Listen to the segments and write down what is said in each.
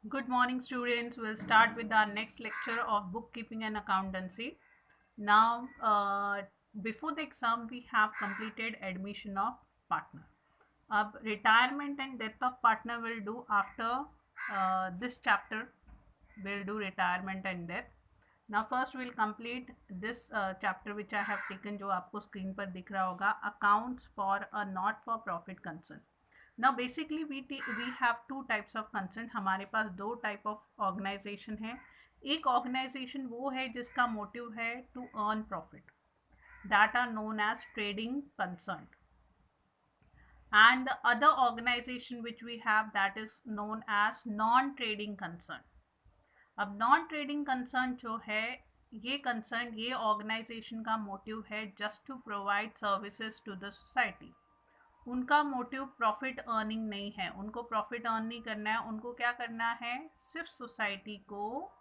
Good morning, students. We'll start with our next lecture of bookkeeping and accountancy. Now, before the exam, we have completed admission of partner. Retirement and death of partner will do after this chapter. We'll do retirement and death. Now, first we'll complete this chapter which I have taken, जो आपको screen पर दिख रहा होगा, accounts for a not for profit concern. Now basically we have two types of concern. हमारे पास दो type of organization है. एक organization वो है जिसका motive है to earn profit, that are known as trading concern, and the other organization which we have, that is known as non trading concern. अब non trading concern जो है, ये कंसर्न, ये ऑर्गेनाइजेशन का मोटिव है just to provide services to the society. उनका motive profit earning नहीं है, उनको प्रॉफिट अर्न नहीं करना है. उनको क्या करना है, सिर्फ सोसाइटी को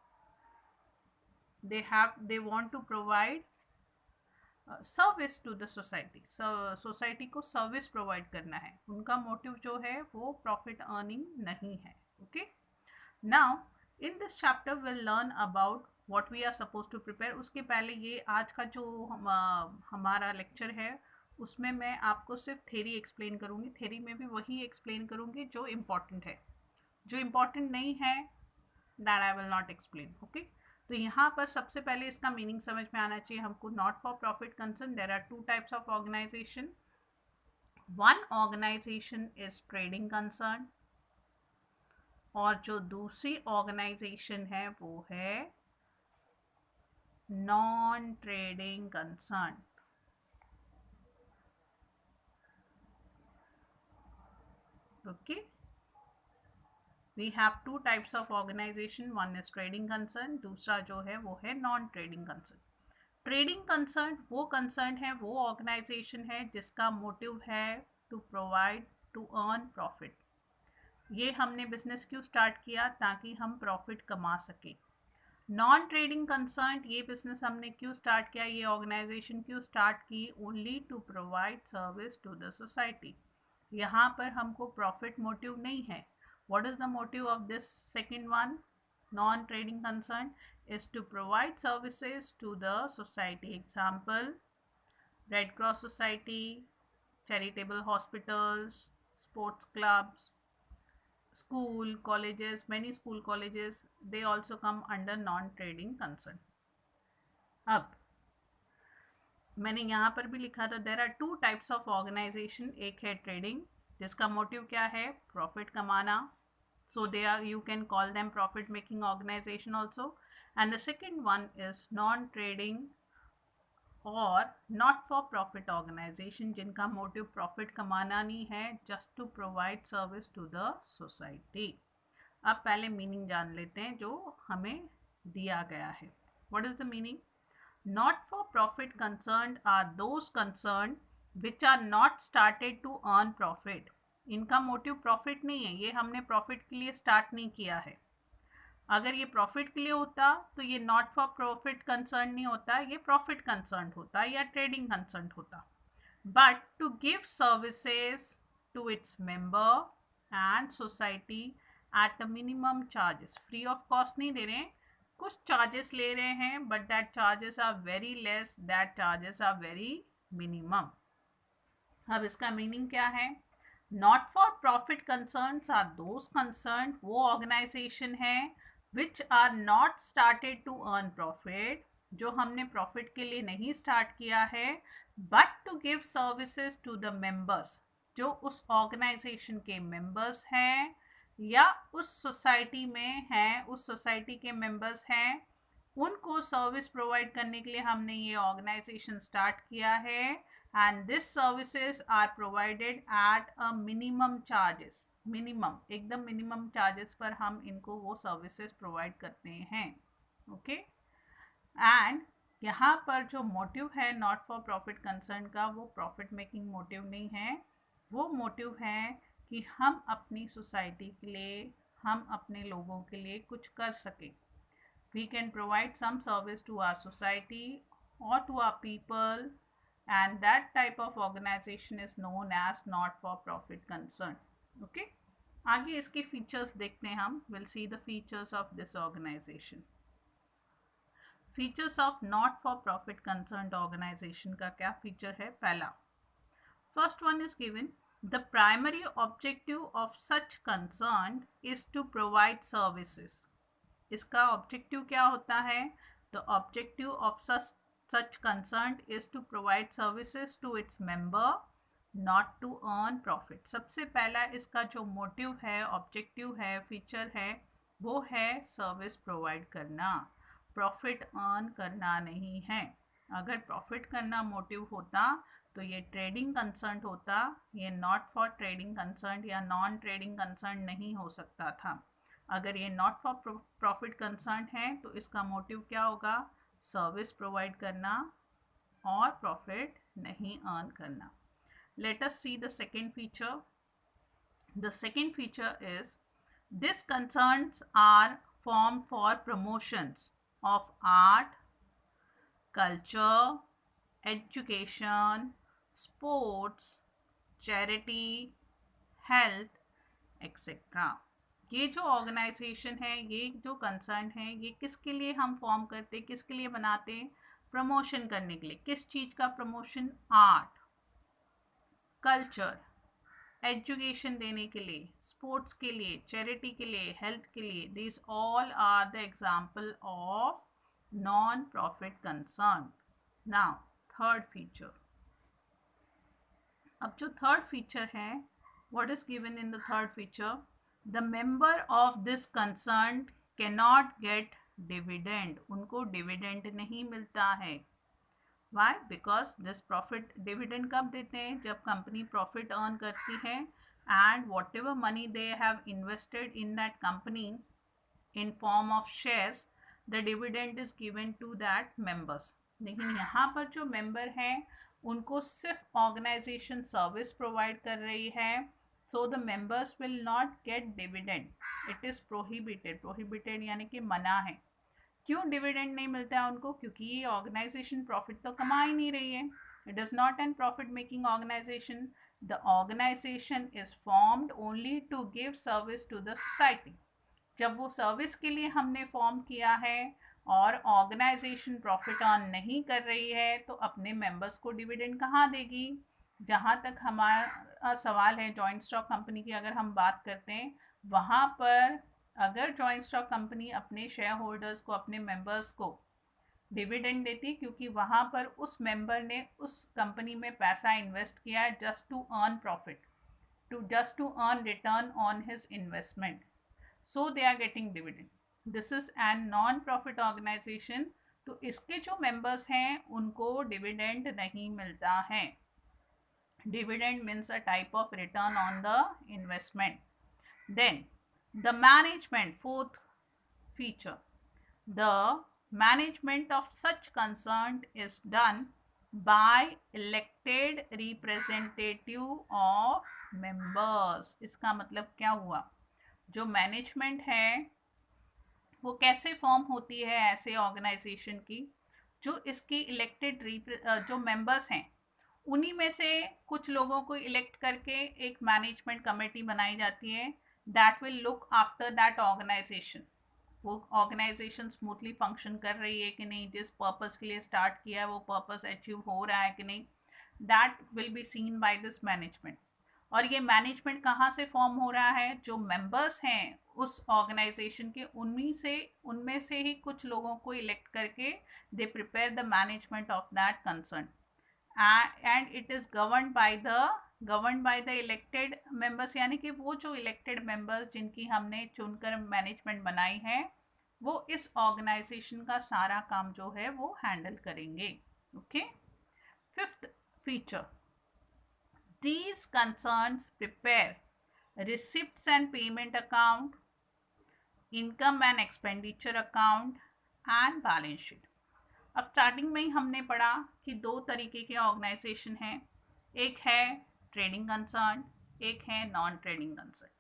they want to provide service to the society. Society को सर्विस प्रोवाइड करना है. उनका मोटिव जो है वो प्रॉफिट अर्निंग नहीं है. Okay, now in this chapter will learn about what we are suppose to prepare. उसके पहले ये आज का जो हमारा लेक्चर है उसमें मैं आपको सिर्फ थ्योरी एक्सप्लेन करूँगी. थ्योरी में भी वही एक्सप्लेन करूँगी जो इम्पॉर्टेंट है. जो इम्पॉर्टेंट नहीं है that I will not explain. Okay, तो यहाँ पर सबसे पहले इसका मीनिंग समझ में आना चाहिए हमको. Not for profit concern, there are two types of organisation. One organisation is trading concern, और जो दूसरी ऑर्गेनाइजेशन है वो है non trading concern. Okay, we have two types of organisation. One is trading concern, दूसरा जो है वो है non trading concern. Trading concern वो कंसर्न है, वो ऑर्गेनाइजेशन है जिसका मोटिव है to provide, to earn profit. ये हमने बिजनेस क्यों स्टार्ट किया, ताकि हम प्रॉफिट कमा सके. नॉन ट्रेडिंग कंसर्न, ये बिजनेस हमने क्यों स्टार्ट किया, ये ऑर्गेनाइजेशन क्यों स्टार्ट की, only to provide service to the society. यहाँ पर हमको प्रॉफिट मोटिव नहीं है. What is the motive of this second one, non trading concern, is to provide services to the society. Example, Red Cross Society, charitable hospitals, sports clubs, school colleges. Many school colleges, they also come under non-trading concern. अब मैंने यहाँ पर भी लिखा था, there are two types of organisation. एक है trading जिसका मोटिव क्या है, प्रॉफिट कमाना. So they are, you can call them profit making organization also. And the second one is non-trading और not for profit organization, जिनका मोटिव प्रॉफिट कमाना नहीं है, just to provide service to the society. अब पहले meaning जान लेते हैं जो हमें दिया गया है. What is the meaning? Not for profit concerned are those concerned which are not started to earn profit. इनका मोटिव प्रॉफिट नहीं है, ये हमने प्रॉफिट के लिए स्टार्ट नहीं किया है. अगर ये प्रॉफिट के लिए होता तो ये नॉट फॉर प्रॉफिट कंसर्न नहीं होता, ये प्रॉफिट कंसर्न होता या ट्रेडिंग कंसर्न होता. But to give services to its member and society at a minimum charges. Free of cost नहीं दे रहे हैं, कुछ चार्जेस ले रहे हैं, but that charges are very less, that charges are very minimum. अब इसका मीनिंग क्या है, not for profit concerns are those concern, वो ऑर्गेनाइजेशन है which are not started to earn profit, जो हमने प्रॉफिट के लिए नहीं स्टार्ट किया है, but to give services to the members, जो उस ऑर्गेनाइजेशन के मेंबर्स हैं या उस सोसाइटी में हैं, उस सोसाइटी के मेंबर्स हैं, उनको सर्विस प्रोवाइड करने के लिए हमने ये ऑर्गेनाइजेशन स्टार्ट किया है. And this services are provided at a minimum charges. Minimum, एकदम मिनिमम चार्जेस पर हम इनको वो सर्विसेज प्रोवाइड करते हैं. ओके, एंड यहाँ पर जो मोटिव है नॉट फॉर प्रॉफिट कंसर्न का, वो प्रॉफिट मेकिंग मोटिव नहीं है. वो मोटिव है कि हम अपनी सोसाइटी के लिए, हम अपने लोगों के लिए कुछ कर सकें. We can provide some service to our society और to our people, and that type of organization is known as not for profit concern. Okay, आगे इसके फीचर्स देखते हैं हम. Will see the features of this organisation. Features of not for profit concerned organisation का क्या feature है? पहला, first one is given, the primary objective of such concern is to provide services. इसका ऑब्जेक्टिव क्या होता है? The objective of such concern is to provide services to its member, not to earn profit. सबसे पहला इसका जो motive है, objective है, फीचर है, वो है सर्विस प्रोवाइड करना, प्रॉफिट अर्न करना नहीं है. अगर प्रॉफिट करना मोटिव होता तो ये ट्रेडिंग कंसर्न होता, ये नॉट फॉर ट्रेडिंग कंसर्न या नॉन ट्रेडिंग कंसर्न नहीं हो सकता था. अगर ये नॉट फॉर प्रॉफिट कंसर्न है तो इसका मोटिव क्या होगा? सर्विस प्रोवाइड करना और प्रॉफिट नहीं अर्न करना. Let us see the second feature. The second feature is this concerns are form for promotions of art, culture, education, sports, charity, health, etcetera. ये जो ऑर्गेनाइजेशन है, ये जो कंसर्न है, ये किसके लिए हम फॉर्म करते, किसके लिए बनाते? प्रमोशन करने के लिए. किस चीज़ का प्रमोशन? आर्ट, कल्चर, एजुकेशन देने के लिए, स्पोर्ट्स के लिए, चैरिटी के लिए, हेल्थ के लिए. This all are the example of non profit concern. Now third feature. अब जो थर्ड फीचर है, what is given in the third feature? The member of this concern cannot get dividend. उनको dividend नहीं मिलता है. Why? Because this profit dividend कब देते हैं? जब कंपनी profit earn करती है and whatever money they have invested in that company in form of shares, the dividend is given to that members. लेकिन यहाँ पर जो member हैं उनको सिर्फ ऑर्गेनाइजेशन सर्विस प्रोवाइड कर रही है. So the members will not get dividend. It is prohibited. Prohibited यानी कि मना है. क्यों डिविडेंड नहीं मिलता है उनको? क्योंकि ये ऑर्गेनाइजेशन प्रॉफिट तो कमा ही नहीं रही है. It is not an profit making organisation. The organisation is formed only to give service to the society. जब वो सर्विस के लिए हमने फॉर्म किया है और ऑर्गेनाइजेशन प्रॉफिट अर्न नहीं कर रही है तो अपने मेंबर्स को डिविडेंड कहाँ देगी? जहाँ तक हमारा सवाल है जॉइंट स्टॉक कंपनी की अगर हम बात करते हैं, वहाँ पर अगर जॉइंट स्टॉक कंपनी अपने शेयर होल्डर्स को, अपने मेंबर्स को डिविडेंड देती, क्योंकि वहाँ पर उस मेंबर ने उस कंपनी में पैसा इन्वेस्ट किया है just to earn profit, just to earn return on his investment, so they are getting dividend. This is an non profit organisation. तो इसके जो मेंबर्स हैं उनको डिविडेंड नहीं मिलता है. Dividend means a type of return on the investment. Then the management, fourth feature, the management of such concern is done by elected representative of members. इसका मतलब क्या हुआ? जो मैनेजमेंट है वो कैसे फॉर्म होती है ऐसे ऑर्गेनाइजेशन की? जो इसकी इलेक्टेड जो मेंबर्स हैं उन्हीं में से कुछ लोगों को इलेक्ट करके एक मैनेजमेंट कमेटी बनाई जाती है that will look after that organisation. वो ऑर्गेनाइजेशन स्मूथली फंक्शन कर रही है कि नहीं, जिस पर्पस के लिए स्टार्ट किया है वो पर्पस अचीव हो रहा है कि नहीं, that will be seen by this management. और ये मैनेजमेंट कहाँ से फॉर्म हो रहा है? जो मेंबर्स हैं उस ऑर्गेनाइजेशन के उनमें से ही कुछ लोगों को इलेक्ट करके they prepare the management of that concern. And it is governed by the elected members. यानी कि वो जो elected members जिनकी हमने चुनकर मैनेजमेंट बनाई है वो इस ऑर्गेनाइजेशन का सारा काम जो है वो हैंडल करेंगे. Okay. Fifth feature, these concerns prepare receipts and payment account, income and expenditure account and balance sheet. अब स्टार्टिंग में ही हमने पढ़ा कि दो तरीके के ऑर्गेनाइजेशन हैं. एक है ट्रेडिंग कंसर्न, एक है नॉन ट्रेडिंग कंसर्न.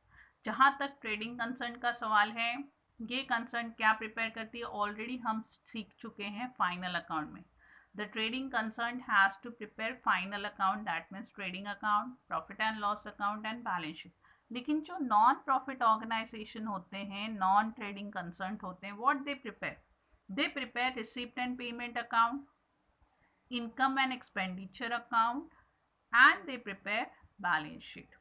जहाँ तक ट्रेडिंग कंसर्न का सवाल है, ये कंसर्न क्या प्रिपेयर करती है ऑलरेडी हम सीख चुके हैं फाइनल अकाउंट में. The trading concern has to prepare final account, that means trading account, profit and loss account and balance sheet. लेकिन जो नॉन प्रॉफिट ऑर्गेनाइजेशन होते हैं, नॉन ट्रेडिंग कंसर्न होते हैं, what they prepare receipt and payment account, income and expenditure account, and they prepare balance sheet.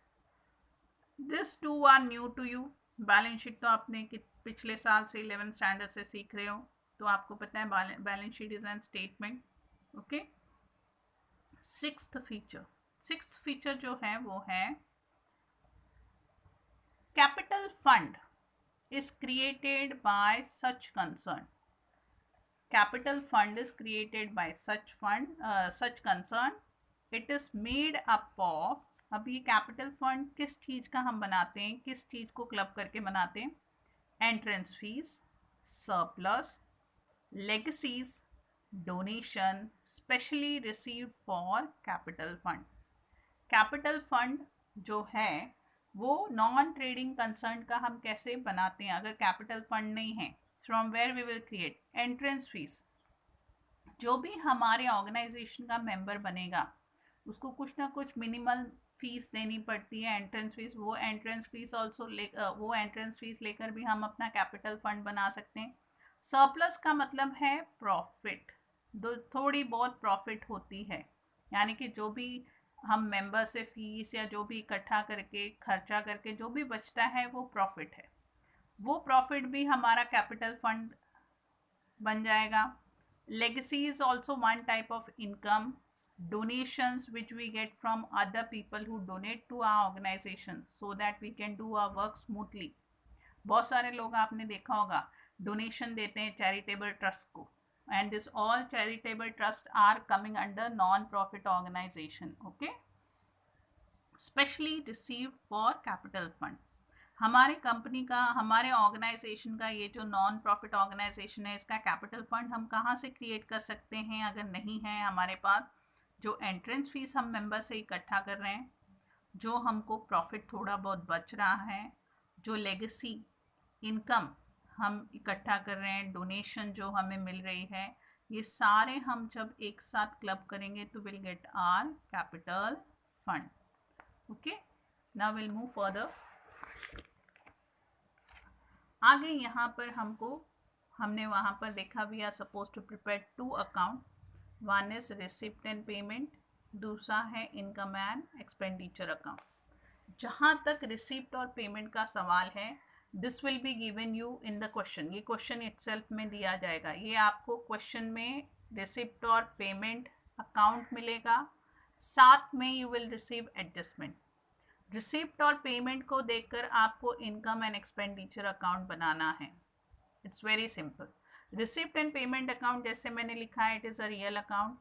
This two are new to you. Balance sheet तो आपने पिछले साल से 11th स्टैंडर्ड से सीख रहे हो, तो आपको पता है balance sheet is an statement. Okay. Sixth feature जो है वो है capital fund is created by such concern. Capital fund is created by such concern. It is made up of. अब ये कैपिटल फंड किस चीज़ का हम बनाते हैं, किस चीज़ को क्लब करके बनाते हैं? Entrance fees, surplus, legacies, donation specially received for capital fund. Capital fund जो है वो नॉन ट्रेडिंग कंसर्न का हम कैसे बनाते हैं अगर कैपिटल फंड नहीं है? From where we will create entrance fees. जो भी हमारे ऑर्गेनाइजेशन का मेंबर बनेगा उसको कुछ ना कुछ मिनिमल फीस देनी पड़ती है, एंट्रेंस फीस. वो एंट्रेंस फीस लेकर भी हम अपना कैपिटल फंड बना सकते हैं. सरप्लस का मतलब है प्रॉफिट. थोड़ी बहुत प्रॉफिट होती है, यानी कि जो भी हम मेंबर से फीस या जो भी इकट्ठा करके खर्चा करके जो भी बचता है वो प्रॉफिट है. वो प्रॉफिट भी हमारा कैपिटल फंड बन जाएगा. Legacy is also one type of income. Donations which we get from other people who donate to our organisation so that we can do our work smoothly. बहुत सारे लोग आपने देखा होगा डोनेशन देते हैं चैरिटेबल ट्रस्ट को, and this all charitable trust are coming under non-profit organization. Okay, specially received for capital fund. हमारे कंपनी का, हमारे ऑर्गेनाइजेशन का ये जो नॉन प्रॉफिट ऑर्गेनाइजेशन है, इसका कैपिटल फंड हम कहाँ से क्रिएट कर सकते हैं अगर नहीं है हमारे पास? जो एंट्रेंस फीस हम मेंबर से इकट्ठा कर रहे हैं, जो हमको प्रॉफिट थोड़ा बहुत बच रहा है, जो लेगेसी इनकम हम इकट्ठा कर रहे हैं, डोनेशन जो हमें मिल रही है, ये सारे हम जब एक साथ क्लब करेंगे तो will get our capital fund. Okay, now will move further. आगे यहाँ पर हमने वहाँ पर देखा we are suppose to prepare 2 account. One is receipt and payment, दूसरा है इनकम एंड एक्सपेंडिचर अकाउंट. जहाँ तक रिसिप्ट और पेमेंट का सवाल है, this will be given you in the question. ये क्वेश्चन इटसेल्फ में दिया जाएगा. ये आपको क्वेश्चन में रिसिप्ट और पेमेंट अकाउंट मिलेगा, साथ में you will receive adjustment. Receipt और पेमेंट को देखकर आपको इनकम एंड एक्सपेंडिचर अकाउंट बनाना है. It's very simple. Receipt and payment account जैसे मैंने लिखा है, it is a real account.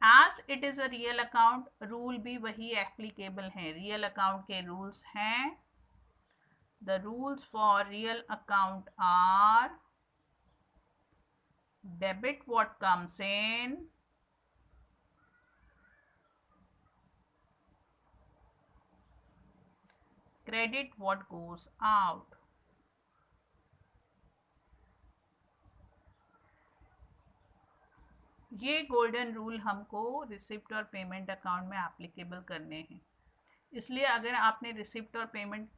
As it is a real account, rule भी वही एप्लीकेबल है. रियल अकाउंट के रूल्स हैं. The rules for real account are debit what comes in, credit what goes out. ये गोल्डन रूल हमको receipt और payment account में applicable करने हैं. इसलिए अगर आपने रिसिप्ट और पेमेंट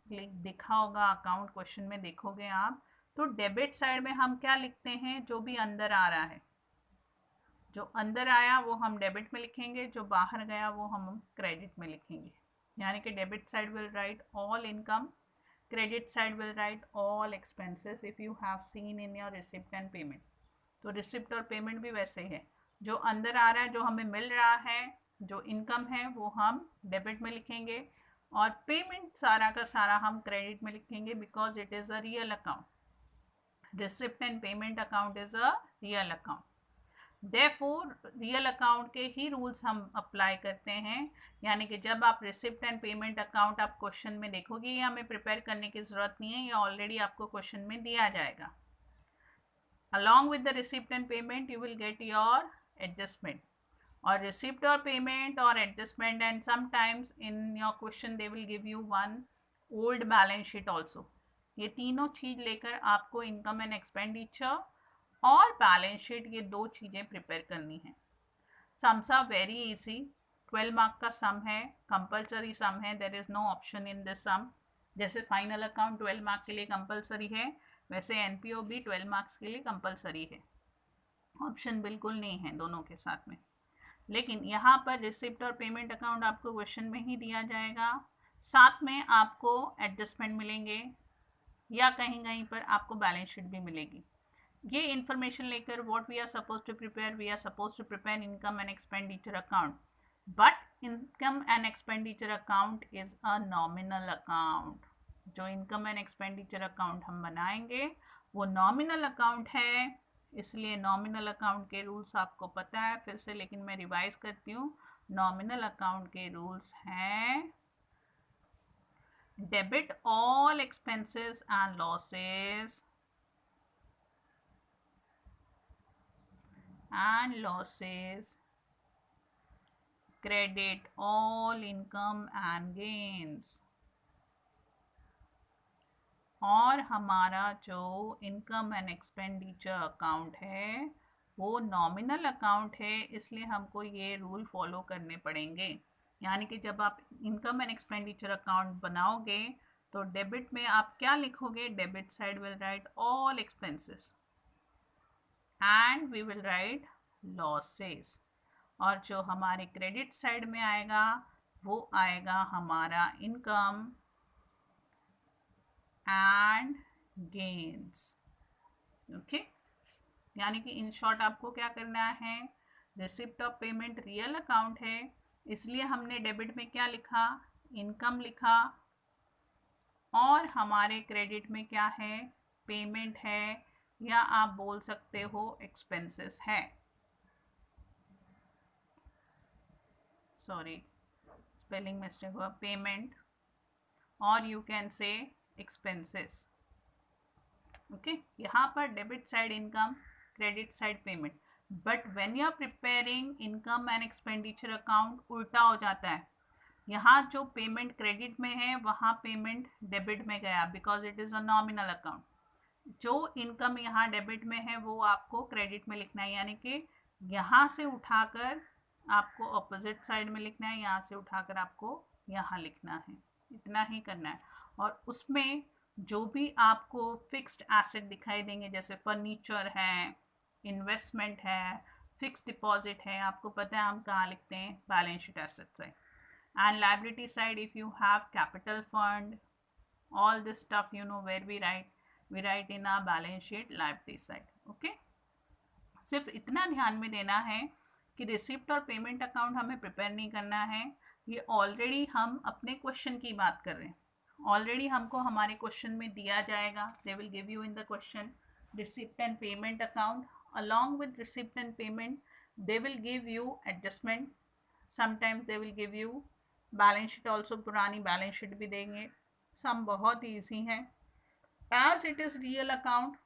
देखा होगा, अकाउंट क्वेश्चन में देखोगे आप, तो डेबिट साइड में हम क्या लिखते हैं? जो भी अंदर आ रहा है, जो अंदर आया वो हम डेबिट में लिखेंगे, जो बाहर गया वो हम क्रेडिट में लिखेंगे. यानी कि debit side will write all income, credit side will write all expenses if you have seen in your receipt and payment. तो रिसिप्ट और पेमेंट भी वैसे है. जो अंदर आ रहा है, जो हमें मिल रहा है, जो इनकम है, वो हम डेबिट में लिखेंगे, और पेमेंट सारा का सारा हम क्रेडिट में लिखेंगे, because it is a real account. Receipt and payment account is a real account. Therefore real account के ही रूल्स हम अप्लाई करते हैं. यानी कि जब आप रिसिप्ट एंड पेमेंट अकाउंट आप क्वेश्चन में देखोगे, ये हमें प्रिपेयर करने की ज़रूरत नहीं है, ये ऑलरेडी आपको क्वेश्चन में दिया जाएगा. Along with the receipt and payment, you will get your adjustment, or receipt or payment or adjustment, and sometimes in your question they will give you one old balance sheet also. ये तीनों चीज़ लेकर आपको income and expenditure और balance sheet, ये दो चीज़ें prepare करनी है. Sums are very easy. 12 mark का सम है, कंपल्सरी सम है, there is no option in this sum. जैसे फाइनल अकाउंट 12 मार्क के लिए कंपलसरी है, वैसे एनपीओ भी 12 मार्क्स के लिए कंपलसरी है, ऑप्शन बिल्कुल नहीं है दोनों के साथ में। लेकिन यहाँ पर रिसिप्ट और पेमेंट अकाउंट आपको क्वेश्चन में ही दिया जाएगा, साथ में आपको एडजस्टमेंट मिलेंगे या कहीं कहीं पर आपको बैलेंस शीट भी मिलेगी। ये इन्फॉर्मेशन लेकर what we are suppose to prepare, we are suppose to prepare income and expenditure account, but income and expenditure account is a nominal account. जो इनकम एंड एक्सपेंडिचर अकाउंट हम बनाएंगे वो nominal account है, इसलिए nominal account के rules आपको पता है फिर से, लेकिन मैं रिवाइज करती हूँ। नॉमिनल अकाउंट के रूल्स हैं debit all expenses and losses credit all income and gains। और हमारा जो इनकम एंड एक्सपेंडिचर अकाउंट है वो नॉमिनल अकाउंट है, इसलिए हमको ये रूल फॉलो करने पड़ेंगे। यानी कि जब आप इनकम एंड एक्सपेंडिचर अकाउंट बनाओगे तो डेबिट में आप क्या लिखोगे, debit side will write all expenses and we will write losses, और जो हमारे क्रेडिट साइड में आएगा वो आएगा हमारा इनकम एंड गेन्स। ओके, यानी कि इन शॉर्ट आपको क्या करना है, receipt of payment real account है, इसलिए हमने डेबिट में क्या लिखा, इनकम लिखा, और हमारे क्रेडिट में क्या है, पेमेंट है, या आप बोल सकते हो एक्सपेंसेस है, सॉरी स्पेलिंग मिस्टेक हुआ, पेमेंट, और you can say expenses. Okay, यहाँ पर debit side income, credit side payment, but when you are preparing income and expenditure account उल्टा हो जाता है। यहाँ जो पेमेंट क्रेडिट में है वहाँ पेमेंट डेबिट में गया, because it is a nominal account. जो इनकम यहाँ डेबिट में है वो आपको क्रेडिट में लिखना है, यानी कि यहाँ से उठाकर आपको ऑपोजिट साइड में लिखना है, यहाँ से उठाकर आपको यहाँ लिखना है, इतना ही करना है। और उसमें जो भी आपको फिक्स्ड एसेट दिखाई देंगे, जैसे फर्नीचर है, इन्वेस्टमेंट है, फिक्स डिपॉजिट है, आपको पता है हम कहाँ लिखते हैं, balance sheet asset side. And liability side, if you have capital fund, all this stuff you know where we write in our balance sheet liability side। okay, सिर्फ इतना ध्यान में देना है कि रिसिप्ट और पेमेंट अकाउंट हमें प्रिपेयर नहीं करना है, ये ऑलरेडी हम अपने क्वेश्चन की बात कर रहे हैं, ऑलरेडी हमको हमारे क्वेश्चन में दिया जाएगा, they will give you in the question receipt and payment account, along with receipt and payment they will give you adjustment, sometimes they will give you balance sheet also, पुरानी balance sheet भी देंगे, sum बहुत easy है। As it is real account,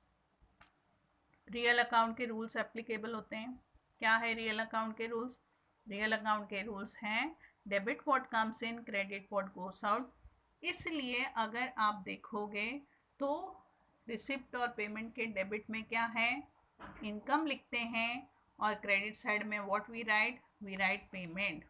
real account के rules applicable होते हैं। क्या है रियल अकाउंट के रूल्स, रियल अकाउंट के रूल्स हैं debit what comes in, credit what goes out. इसलिए अगर आप देखोगे तो रिसिप्ट और पेमेंट के डेबिट में क्या है, इनकम लिखते हैं, और क्रेडिट साइड में व्हाट वी राइट पेमेंट।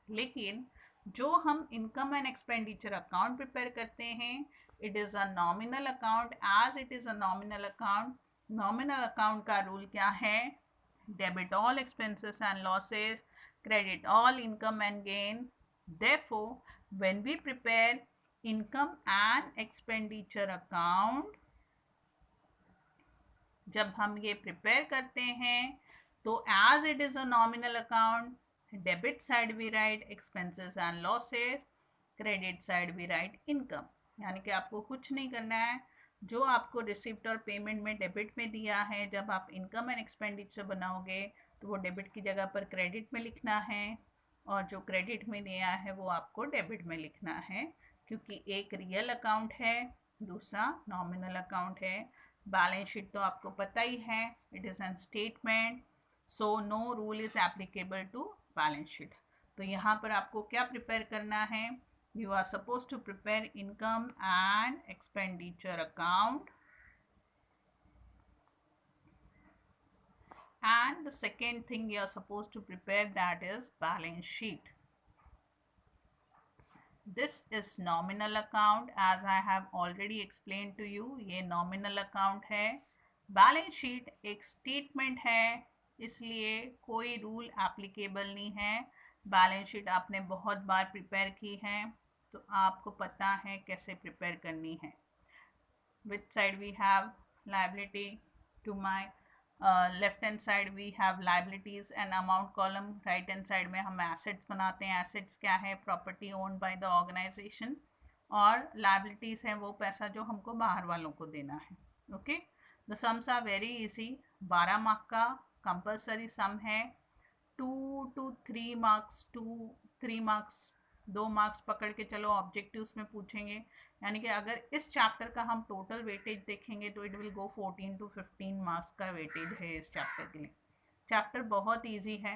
लेकिन जो हम income and expenditure account prepare करते हैं, it is a nominal account, as it is a nominal account, nominal account का रूल क्या है, debit all expenses and losses, credit all income and gain. Therefore when we prepare income and expenditure account, जब हम ये prepare करते हैं तो as it is a nominal account, debit side we write expenses and losses, credit side we write income. यानी कि आपको कुछ नहीं करना है, जो आपको रिसिप्ट और पेमेंट में डेबिट में दिया है, जब आप इनकम एंड एक्सपेंडिचर बनाओगे तो वो डेबिट की जगह पर क्रेडिट में लिखना है, और जो क्रेडिट में दिया है वो आपको डेबिट में लिखना है, क्योंकि एक रियल अकाउंट है, दूसरा नॉमिनल अकाउंट है। बैलेंस शीट तो आपको पता ही है, it is an statement, so no rule is applicable to balance sheet. तो यहाँ पर आपको क्या प्रिपेयर करना है, you are suppose to prepare income and expenditure account, and the second thing you are supposed to prepare, that is balance sheet। This is nominal account as I have already explain to you, ये nominal account है। Balance sheet एक statement है, इसलिए कोई rule applicable नहीं है। Balance sheet आपने बहुत बार प्रिपेयर की है, तो आपको पता है कैसे प्रिपेयर करनी है। which side we have liability, to my left hand side we have liabilities and amount column, right hand side में हम assets बनाते हैं। assets क्या है? property owned by the organization, और liabilities है वो पैसा जो हमको बाहर वालों को देना है। Okay, the sums are very easy. 12 mark का कंपल्सरी सम है। 2 to 3 मार्क्स, 3 मार्क्स, 2 मार्क्स पकड़ के चलो ऑब्जेक्टिव्स में पूछेंगे। यानी कि अगर इस चैप्टर का हम टोटल वेटेज देखेंगे तो it will go 14 to 15 marks का वेटेज है इस चैप्टर के लिए। चैप्टर बहुत इजी है।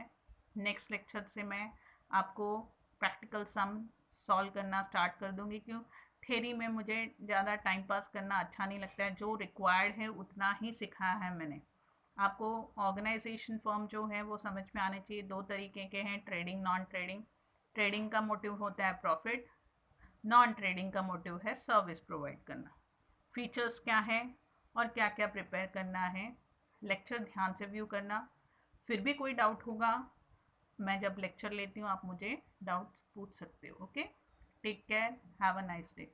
नेक्स्ट लेक्चर से मैं आपको प्रैक्टिकल सम सॉल्व करना स्टार्ट कर दूंगी, क्यों थ्योरी में मुझे ज़्यादा टाइम पास करना अच्छा नहीं लगता है। जो रिक्वायर्ड है उतना ही सिखाया है मैंने आपको। ऑर्गेनाइजेशन फॉर्म जो है वो समझ में आने चाहिए। 2 तरीके के हैं, ट्रेडिंग, नॉन ट्रेडिंग। ट्रेडिंग का मोटिव होता है प्रॉफिट, नॉन ट्रेडिंग का मोटिव है सर्विस प्रोवाइड करना। फीचर्स क्या है और क्या क्या प्रिपेयर करना है, लेक्चर ध्यान से व्यू करना। फिर भी कोई डाउट होगा, मैं जब लेक्चर लेती हूँ आप मुझे डाउट्स पूछ सकते हो। Okay, take care, have a nice day.